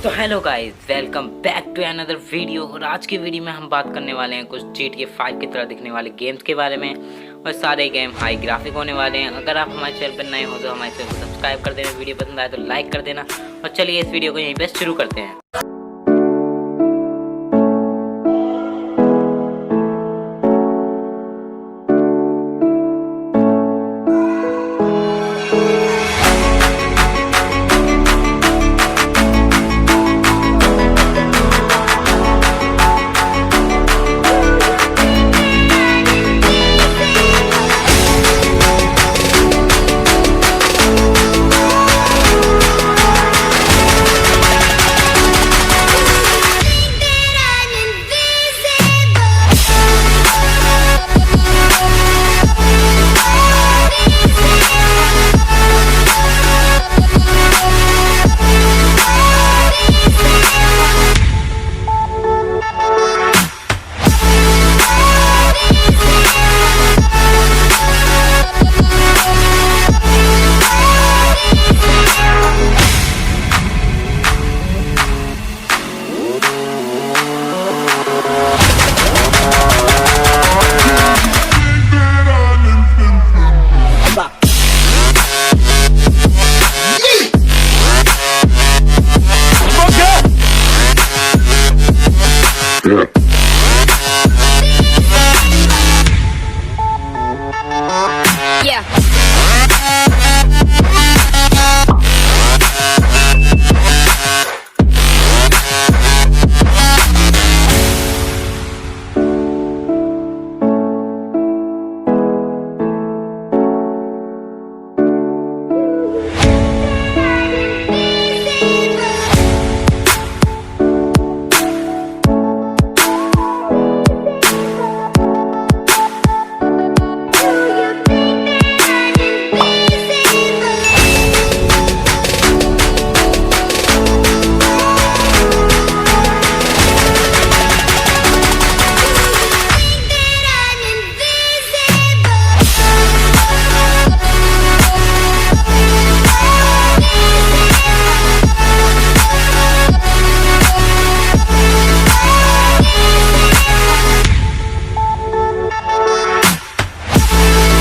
तो hello guys, welcome back to another video. और आज की वीडियो में हम बात करने वाले हैं कुछ GTA 5 की तरह दिखने वाले गेम्स के बारे में। और सारे गेम हाई ग्राफिक होने वाले हैं। अगर आप हमारे चैनल पर नए हो तो हमारे चैनल को सब्सक्राइब कर देना, वीडियो पसंद आए तो लाइक कर देना। और चलिए इस वीडियो को यहीं पे शुरू करते हैं।